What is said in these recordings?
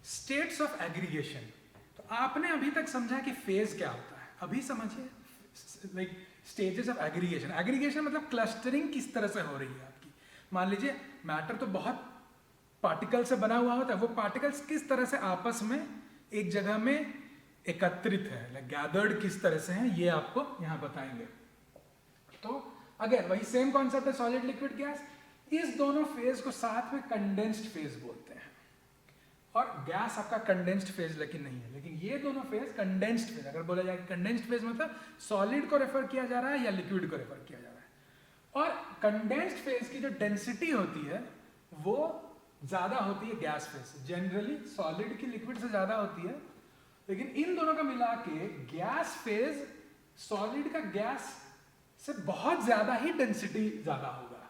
States of aggregation. तो आपने अभी तक समझा कि फेज क्या होता है, अभी समझिए like stages of aggregation. Aggregation मतलब क्लस्टरिंग किस तरह से हो रही है आपकी। मान लीजिए मैटर तो बहुत पार्टिकल से बना हुआ होता है, वो पार्टिकल्स किस तरह से आपस में एक जगह में एकत्रित है, लाइक गैदर्ड किस तरह से है, ये आपको यहाँ बताएंगे। तो अगर वही सेम कॉन्सेप्ट है सॉलिड लिक्विड गैस, इस दोनों फेज को साथ में कंडेंस्ड फेज बोलते हैं। और गैस आपका कंडेंस्ड फेज लेकिन नहीं है, लेकिन ये दोनों फेज कंडेंस्ड फेज। अगर बोला जाए कंडेंस्ड फेज मतलब सॉलिड को रेफर किया जा रहा है या लिक्विड को रेफर किया जा रहा है। और कंडेंस्ड फेज की जो डेंसिटी होती है वो ज्यादा होती है गैस फेज से, जनरली सॉलिड की लिक्विड से ज्यादा होती है। लेकिन इन दोनों का मिला के गैस फेज सॉलिड का गैस से बहुत ज्यादा ही डेंसिटी ज्यादा होगा,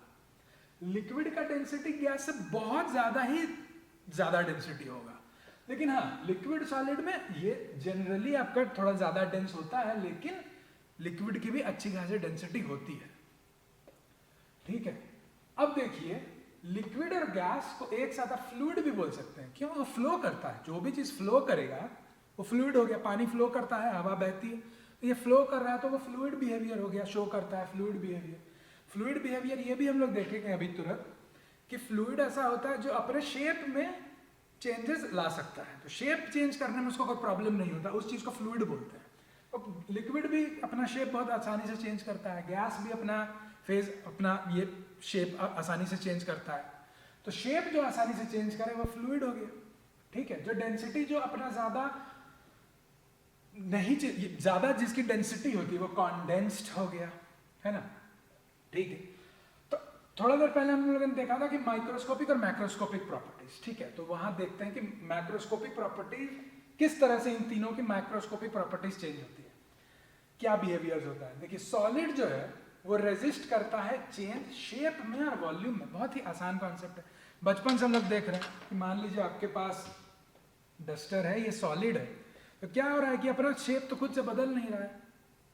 लिक्विड का डेंसिटी गैस से बहुत ज्यादा ही ज्यादा डेंसिटी होगा। लेकिन हाँ, लिक्विड सॉलिड में ये जनरली आपका थोड़ा ज्यादा डेंस होता है, लेकिन लिक्विड की भी अच्छी खासी डेंसिटी होती है। ठीक है, अब देखिए लिक्विड और गैस को एक साथ आप फ्लूइड भी बोल सकते हैं। क्यों? वो फ्लो करता है, जो भी चीज फ्लो करेगा वो फ्लूइड हो गया। पानी फ्लो करता है, हवा बहती है, तो ये फ्लो कर रहा है तो वो फ्लूइड बिहेवियर हो गया, शो करता है फ्लूइड बिहेवियर। फ्लूइड बिहेवियर ये भी हम लोग देखेंगे अभी तुरंत कि फ्लूइड ऐसा होता है जो अपने शेप में चेंजेस ला सकता है। तो शेप चेंज करने में उसको कोई प्रॉब्लम नहीं होता, उस चीज को फ्लूइड बोलते हैं। और लिक्विड भी अपना शेप बहुत आसानी से चेंज करता है, गैस भी अपना फेज अपना ये शेप आसानी से चेंज करता है। तो शेप जो आसानी से चेंज करे वो फ्लूइड हो गया। ठीक है, जो डेंसिटी जो अपना ज्यादा नहीं, ज्यादा जिसकी डेंसिटी होती है वो कॉन्डेंस्ड हो गया, है ना। ठीक है, तो थोड़ा देर पहले हम लोगों ने देखा था कि माइक्रोस्कोपिक और मैक्रोस्कोपिक प्रॉपर्टीज। ठीक है, तो वहां देखते हैं कि मैक्रोस्कोपिक प्रॉपर्टीज किस तरह से इन तीनों की मैक्रोस्कोपिक प्रॉपर्टीज चेंज होती है, क्या बिहेवियर्स होता है। देखिए सॉलिड जो है वो रेजिस्ट करता है चेंज शेप में और वॉल्यूम में। बहुत ही आसान कॉन्सेप्ट है, बचपन से हम लोग देख रहे हैं कि मान लीजिए आपके पास डस्टर है, ये सॉलिड है, तो क्या हो रहा है कि अपना शेप तो खुद से बदल नहीं रहा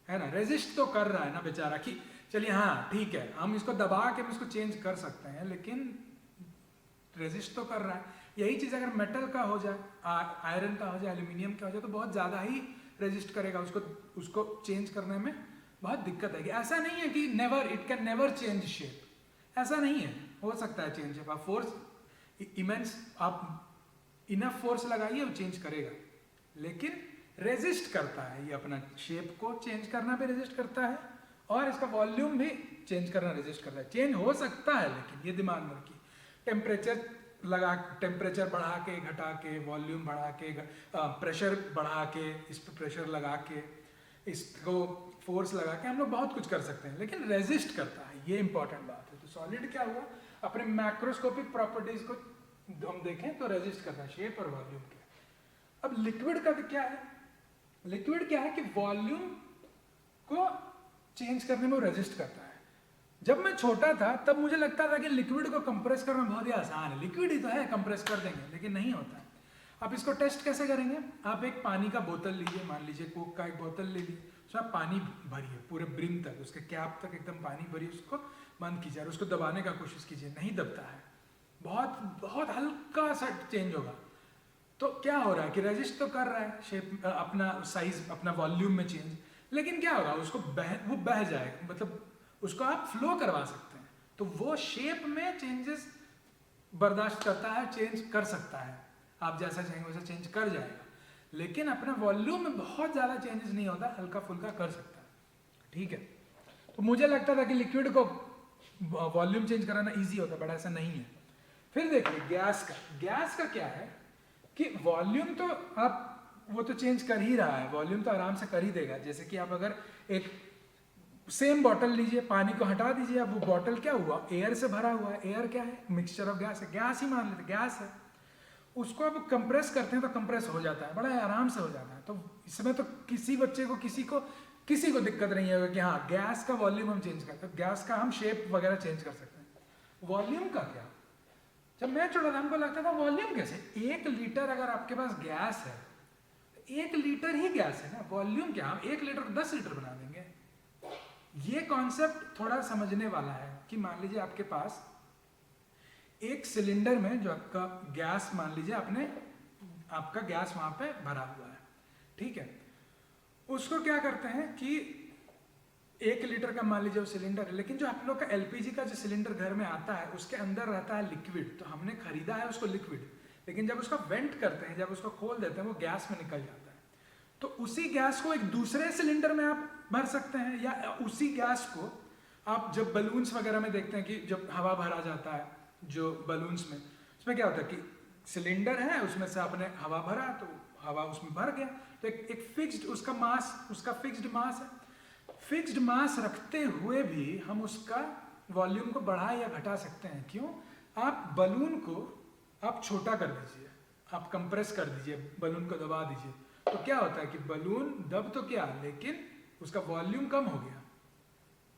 है ना, रेजिस्ट तो कर रहा है ना बेचारा कि चलिए हाँ ठीक है हम इसको दबा के हम इसको चेंज कर सकते हैं, लेकिन रेजिस्ट तो कर रहा है। यही चीज अगर मेटल का हो जाए, आयरन का हो जाए, एल्यूमिनियम का हो जाए, तो बहुत ज्यादा ही रेजिस्ट करेगा, उसको चेंज करने में बहुत दिक्कत आएगी। ऐसा नहीं है कि never, it can never change shape, ऐसा नहीं है, हो सकता है चेंज शेप। आप फोर्स इमेंस, आप इनफ फोर्स लगाइए वो चेंज करेगा, लेकिन रेजिस्ट करता है। ये अपना शेप को चेंज करना भी रेजिस्ट करता है और इसका वॉल्यूम भी चेंज करना रेजिस्ट करता है। चेंज हो सकता है, लेकिन ये दिमाग में रखिए, टेम्परेचर बढ़ा के घटा के, वॉल्यूम बढ़ा के, प्रेशर बढ़ा के, इस पर प्रेशर लगा के, इसको फोर्स लगा के हम लोग बहुत कुछ कर सकते हैं, लेकिन रेजिस्ट करता है, ये इंपॉर्टेंट बात है। तो सॉलिड क्या हुआ, अपने मैक्रोस्कोपिक प्रॉपर्टीज को हम देखें तो रेजिस्ट करता है, शेप और वॉल्यूम के। अब लिक्विड का क्या है, लिक्विड क्या है कि वॉल्यूम को चेंज करने में वो रेजिस्ट करता है। जब मैं छोटा था तब मुझे लगता था कि लिक्विड को कंप्रेस करना बहुत ही आसान है, लिक्विड ही तो है, कंप्रेस कर देंगे, लेकिन नहीं होता है। आप इसको टेस्ट कैसे करेंगे, आप एक पानी का बोतल लीजिए, मान लीजिए कोक का एक बोतल ले लीजिए, उसमें आप पानी भरिए पूरे ब्रिम तक, उसके कैप तक एकदम पानी भरिए, उसको बंद कीजिए और उसको दबाने का कोशिश कीजिए, नहीं दबता है, बहुत बहुत हल्का सा चेंज होगा। तो क्या हो रहा है कि रेजिस्ट तो कर रहा है शेप, अपना साइज, अपना वॉल्यूम में चेंज, लेकिन क्या होगा, उसको वो बह जाएगा, मतलब उसको आप फ्लो करवा सकते हैं, तो वो शेप में चेंजेस बर्दाश्त करता है, चेंज कर सकता है, आप जैसा चाहेंगे वैसा चेंज कर जाएगा, लेकिन अपने वॉल्यूम में बहुत ज्यादा चेंजेस नहीं होता, हल्का फुल्का कर सकता है। ठीक है, तो मुझे लगता था कि लिक्विड को वॉल्यूम चेंज कराना ईजी होता, बट ऐसा नहीं है। फिर देखिए गैस का क्या है कि वॉल्यूम तो आप वो तो चेंज कर ही रहा है, वॉल्यूम तो आराम से कर ही देगा। जैसे कि आप अगर एक सेम बॉटल लीजिए, पानी को हटा दीजिए, अब वो बॉटल क्या हुआ, एयर से भरा हुआ है, एयर क्या है, मिक्सचर ऑफ गैस है, गैस ही मान लेते, गैस है, उसको आप कंप्रेस करते हैं तो कंप्रेस हो जाता है, बड़ा आराम से हो जाता है। तो इसमें तो किसी बच्चे को किसी को दिक्कत नहीं है कि हाँ गैस का वॉल्यूम हम चेंज करते हैं, गैस का हम शेप वगैरह चेंज कर सकते हैं। वॉल्यूम का क्या, जब मैं छोटा था हमको लगता था वॉल्यूम कैसे, 1 लीटर अगर आपके पास गैस है, 1 लीटर ही गैस है ना, वॉल्यूम क्या, हम 1 लीटर 10 लीटर बना देंगे। ये कॉन्सेप्ट थोड़ा समझने वाला है कि मान लीजिए आपके पास एक सिलेंडर में जो आपका गैस, मान लीजिए आपने आपका गैस वहाँ पे भरा हुआ है, ठीक है। उसको क्या करते हैं कि 1 लीटर का मान लीजिए वो सिलेंडर है, लेकिन जो आप लोग का एलपीजी का जो सिलेंडर घर में आता है उसके अंदर रहता है लिक्विड, तो हमने खरीदा है उसको लिक्विड, लेकिन जब उसका वेंट करते हैं, जब उसको खोल देते हैं, वो गैस में निकल जाता है। तो उसी गैस को एक दूसरे सिलेंडर में आप भर सकते हैं, या उसी गैस को आप जब बलून्स वगैरह में देखते हैं कि जब हवा भरा जाता है जो बलून्स में, उसमें क्या होता है कि सिलेंडर है, उसमें से आपने हवा भरा तो हवा उसमें भर गया, तो एक फिक्स्ड उसका मास, उसका फिक्स्ड मास है। फिक्स्ड मास रखते हुए भी हम उसका वॉल्यूम को बढ़ा या घटा सकते हैं। क्यों? आप बलून को आप छोटा कर दीजिए, आप कंप्रेस कर दीजिए, बलून को दबा दीजिए, तो क्या होता है कि बलून दब तो क्या, लेकिन उसका वॉल्यूम कम हो गया,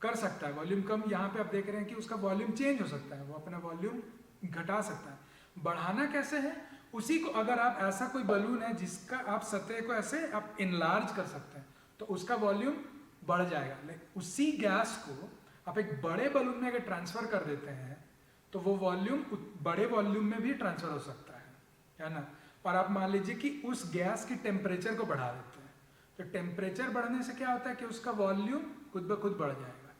कर सकता है वॉल्यूम कम। यहाँ पे आप देख रहे हैं कि उसका वॉल्यूम चेंज हो सकता है, वो अपना वॉल्यूम घटा सकता है। बढ़ाना कैसे है? उसी को अगर आप ऐसा कोई बलून है जिसका आप सतह को ऐसे आप इनलार्ज कर सकते हैं, तो उसका वॉल्यूम बढ़ जाएगा। लेकिन उसी गैस को आप एक बड़े बलून में अगर ट्रांसफर कर देते हैं तो वो वॉल्यूम बड़े वॉल्यूम में भी ट्रांसफर हो सकता है ना। और आप मान लीजिए कि उस गैस की टेम्परेचर को बढ़ा देते हैं, तो टेम्परेचर बढ़ने से क्या होता है कि उसका वॉल्यूम खुद ब खुद बढ़ जाएगा।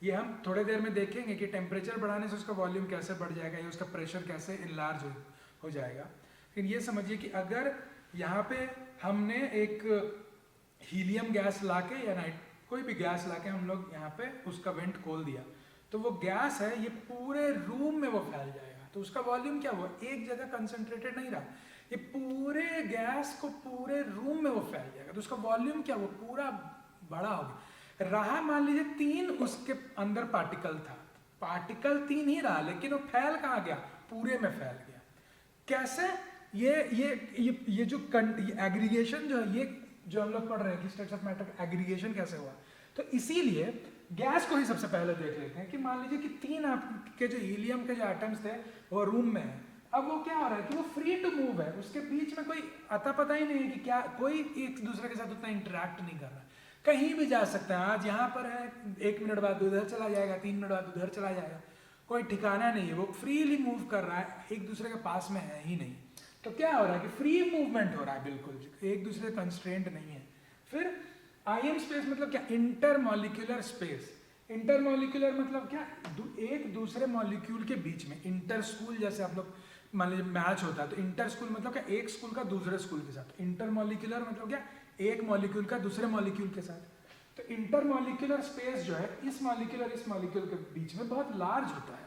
ये हम थोड़ी देर में देखेंगे कि टेम्परेचर बढ़ाने से उसका वॉल्यूम कैसे बढ़ जाएगा या उसका प्रेशर कैसे इनलार्ज हो जाएगा। लेकिन ये समझिए कि अगर यहाँ पे हमने एक हीलियम गैस लाके या कोई भी गैस लाके हम लोग यहाँ पे उसका वेंट खोल दिया, तो वो गैस है ये पूरे रूम में वो फैल जाएगा। तो उसका वॉल्यूम क्या हुआ, एक जगह कंसंट्रेटेड नहीं रहा, ये पूरे गैस को पूरे रूम में वो फैल जाएगा। तो उसका वॉल्यूम क्या, वो पूरा बड़ा हो गया। रहा मान लीजिए 3 उसके अंदर पार्टिकल था, पार्टिकल 3 ही रहा, लेकिन वो फैल कहाँ गया, पूरे में फैल गया। कैसे? ये जो एग्रीगेशन जो है, ये जो हम लोग पढ़ रहे हैं कि स्ट्रक्चर ऑफ मैटर एग्रीगेशन कैसे हुआ, तो इसीलिए गैस को ही सबसे पहले देख लेते हैं कि मान लीजिए कि 3 आपके जो हीलियम के जो एटम्स थे वो रूम में है। अब वो क्या हो रहा है कि वो फ्री टू मूव है, उसके बीच में कोई अता पता ही नहीं है कि क्या, कोई एक दूसरे के साथ उतना इंटरेक्ट नहीं कर रहा है, कहीं भी जा सकता है। आज यहाँ पर है, 1 मिनट बाद उधर चला जाएगा, 3 मिनट बाद उधर चला जाएगा, कोई ठिकाना नहीं है, वो फ्रीली मूव कर रहा है, एक दूसरे के पास में है ही नहीं। तो क्या हो रहा है कि फ्री मूवमेंट हो रहा है, बिल्कुल एक दूसरे कंस्ट्रेंट नहीं है। फिर आईएम स्पेस मतलब क्या, इंटरमॉलिक्यूलर स्पेस। इंटरमॉलिक्यूलर मतलब क्या, एक दूसरे मॉलिक्यूल के बीच में। इंटर स्कूल जैसे आप लोग मान लीजिए मैच होता है, तो इंटर स्कूल मतलब क्या, एक स्कूल का दूसरे स्कूल के साथ। इंटरमॉलिक्यूलर मतलब क्या, एक मॉलिक्यूल का दूसरे मॉलिक्यूल के साथ। तो इंटरमॉलिक्यूलर स्पेस जो है इस मॉलिक्यूल के बीच में बहुत लार्ज होता है।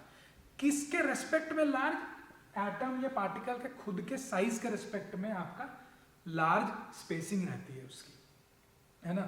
किसके रेस्पेक्ट में लार्ज? एटम या पार्टिकल के खुद के साइज के रिस्पेक्ट में आपका लार्ज स्पेसिंग रहती है उसकी, है ना।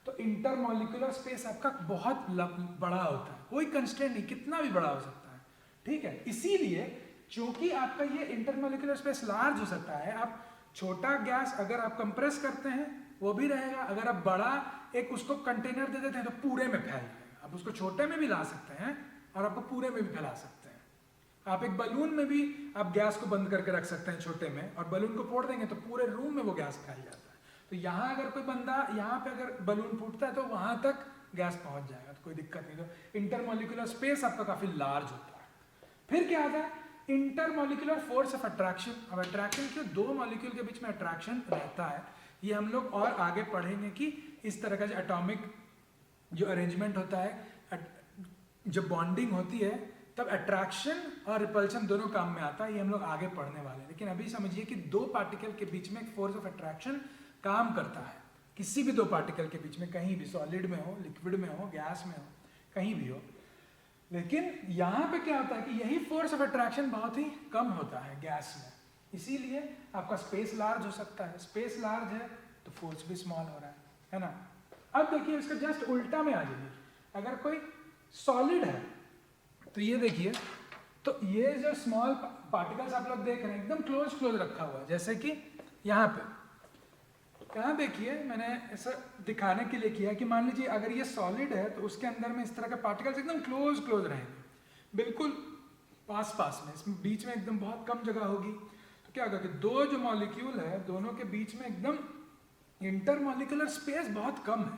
तो इंटरमॉलिक्यूलर स्पेस आपका बहुत बड़ा होता है, कोई कंस्ट्रेंट नहीं, कितना भी बड़ा हो सकता है, ठीक है। इसीलिए क्योंकि आपका ये इंटरमॉलिक्यूलर स्पेस लार्ज हो सकता है, आप छोटा गैस अगर आप कंप्रेस करते हैं वो भी रहेगा, अगर आप बड़ा एक उसको कंटेनर दे देते हैं तो पूरे में फैल जाएगा। आप उसको छोटे में भी ला सकते हैं और आपको पूरे में भी फैला सकते हैं। आप एक बलून में भी आप गैस को बंद करके रख सकते हैं छोटे में, और बलून को फोड़ देंगे तो पूरे रूम में वो गैस फैल जाता है। तो यहाँ अगर कोई बंदा यहाँ पे अगर बलून फूटता है तो वहां तक गैस पहुंच जाएगा, तो कोई दिक्कत नहीं। तो इंटरमॉलिक्यूलर स्पेस आपका काफी लार्ज होता है। फिर क्या आता है, इंटरमॉलिक्यूलर फोर्स ऑफ अट्रैक्शन। अब अट्रैक्शन क्यों, 2 मॉलिक्यूल के बीच में अट्रैक्शन रहता है, ये हम लोग और आगे पढ़ेंगे कि इस तरह का जो एटॉमिक जो अरेंजमेंट होता है, जब बॉन्डिंग होती है तब अट्रैक्शन और रिपल्शन दोनों काम में आता है, ये हम लोग आगे पढ़ने वाले हैं। लेकिन अभी समझिए कि 2 पार्टिकल के बीच में एक फोर्स ऑफ अट्रैक्शन काम करता है, किसी भी 2 पार्टिकल के बीच में, कहीं भी, सॉलिड में हो, लिक्विड में हो, गैस में हो, कहीं भी हो। लेकिन यहाँ पे क्या होता है कि यही फोर्स ऑफ अट्रैक्शन बहुत ही कम होता है गैस में, इसीलिए आपका स्पेस लार्ज हो सकता है। स्पेस लार्ज है तो फोर्स भी स्मॉल हो रहा है ना। अब देखिए इसका जस्ट उल्टा में आ जाइए, अगर कोई सॉलिड है तो ये देखिए, तो ये जो स्मॉल पार्टिकल्स आप लोग देख रहे हैं एकदम क्लोज रखा हुआ है, जैसे कि यहाँ पे, यहाँ देखिए मैंने ऐसा दिखाने के लिए किया कि मान लीजिए अगर ये सॉलिड है तो उसके अंदर में इस तरह के पार्टिकल्स एकदम क्लोज रहेंगे, बिल्कुल पास में, इसमें बीच में एकदम बहुत कम जगह होगी। तो क्या होगा कि 2 जो मॉलिक्यूल है दोनों के बीच में एकदम इंटरमॉलिक्यूलर स्पेस बहुत कम है,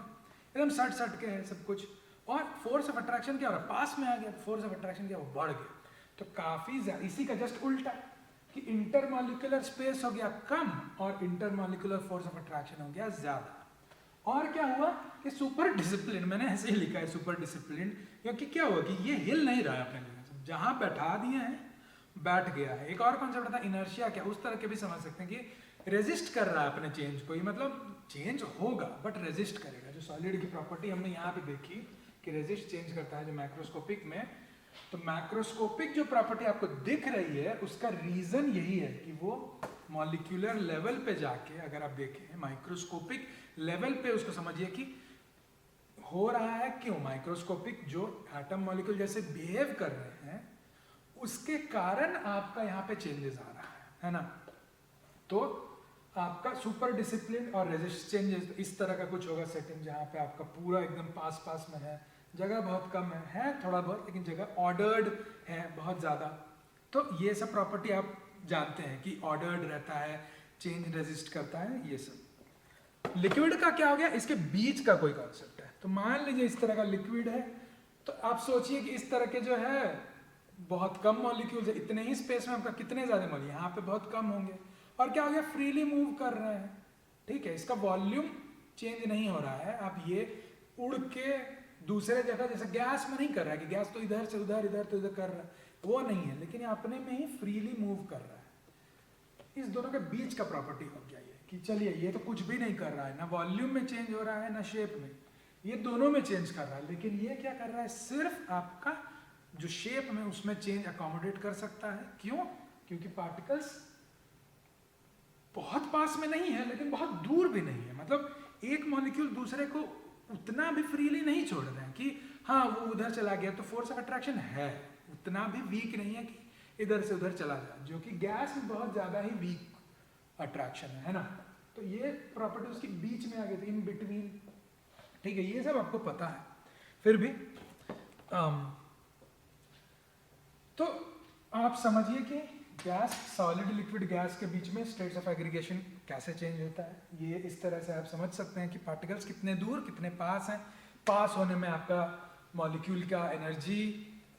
एकदम सट के है सब कुछ, और फोर्स ऑफ अट्रैक्शन क्या हो रहा है, पास में आ गया, फोर्स ऑफ अट्रैक्शन क्या, वो बढ़ गया। तो काफी ज्यादा, इसी का जस्ट उल्टा, कि इंटरमॉलिक्यूलर स्पेस हो गया कम और इंटरमॉलिक्यूलर फोर्स ऑफ अट्रैक्शन हो गया ज्यादा। और क्या हुआ कि सुपर डिसिप्लिन, मैंने ऐसे ही लिखा है सुपर डिसिप्लिन, क्योंकि क्या हुआ कि ये हिल नहीं रहा है अपने जगह से, जहां बैठा दिए हैं बैठ गया है। एक और कॉन्सेप्ट था इनर्शिया, क्या उस तरह के भी समझ सकते हैं कि रेजिस्ट कर रहा है अपने चेंज को, मतलब चेंज होगा बट रेजिस्ट करेगा। जो सॉलिड की प्रॉपर्टी हमने यहाँ पे देखी कि रेजिस्ट चेंज करता है जो मैक्रोस्कोपिक में, तो मैक्रोस्कोपिक जो प्रॉपर्टी आपको दिख रही है उसका रीजन यही है कि वो मॉलिक्यूलर लेवल पे जाके अगर आप देखें माइक्रोस्कोपिक लेवल पे उसको समझिए कि हो रहा है क्यों। माइक्रोस्कोपिक जो एटम मॉलिक्यूल जैसे बिहेव कर रहे हैं उसके कारण आपका यहाँ पे चेंजेस आ रहा है ना। तो आपका सुपर डिसिप्लिन और रेजिस्ट चेंजेस इस तरह का कुछ होगा सेटिंग, जहाँ पे आपका पूरा एकदम पास पास में है, जगह बहुत कम है थोड़ा बहुत, लेकिन जगह ऑर्डर्ड है बहुत ज़्यादा। तो ये सब प्रॉपर्टी आप जानते हैं कि ऑर्डर्ड रहता है, चेंज रेजिस्ट करता है, ये सब। लिक्विड का क्या हो गया, इसके बीच का कोई कॉन्सेप्ट है। तो मान लीजिए इस तरह का लिक्विड है, तो आप सोचिए कि इस तरह के जो है बहुत कम मॉलिक्यूल्स है, इतने ही स्पेस में आपका कितने ज़्यादा मॉलिक्यूल, यहाँ पे बहुत कम होंगे। और क्या हो गया, फ्रीली मूव कर रहे हैं, ठीक है, इसका वॉल्यूम चेंज नहीं हो रहा है। आप ये उड़ के दूसरे जगह जैसे गैस में नहीं कर रहा है कि गैस तो इधर से उधर इधर तो इधर कर रहा है, वो नहीं है, लेकिन ये अपने में ही फ्रीली मूव कर रहा है। इस दोनों के बीच का प्रॉपर्टी हो गया ये कि चलिए ये तो कुछ भी नहीं कर रहा है, ना वॉल्यूम में चेंज हो रहा है ना शेप में, ये दोनों में चेंज कर रहा है। लेकिन ये क्या कर रहा है, सिर्फ आपका जो शेप में उसमें चेंज अकोमोडेट कर सकता है। क्यों, क्योंकि पार्टिकल्स बहुत पास में नहीं है लेकिन बहुत दूर भी नहीं है, मतलब एक मॉलिक्यूल दूसरे को उतना भी फ्रीली नहीं छोड़ रहे हैं कि हाँ वो उधर चला गया, तो फोर्स ऑफ अट्रैक्शन है, उतना भी वीक नहीं है कि इधर से उधर चला जाए, जो कि गैस में बहुत ज्यादा ही वीक अट्रैक्शन है ना। तो ये प्रॉपर्टी उसके बीच में आ गई थी, इन बिटवीन, ठीक है, ये सब आपको पता है। फिर भी तो आप समझिए कि गैस, सॉलिड लिक्विड गैस के बीच में स्टेट्स ऑफ एग्रीगेशन कैसे चेंज होता है। ये इस तरह से आप समझ सकते हैं कि पार्टिकल्स कितने दूर कितने पास हैं, पास होने में आपका मॉलिक्यूल का एनर्जी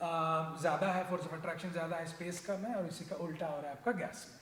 ज़्यादा है, फोर्स ऑफ अट्रैक्शन ज़्यादा है, स्पेस कम है, और इसी का उल्टा हो रहा है आपका गैस में।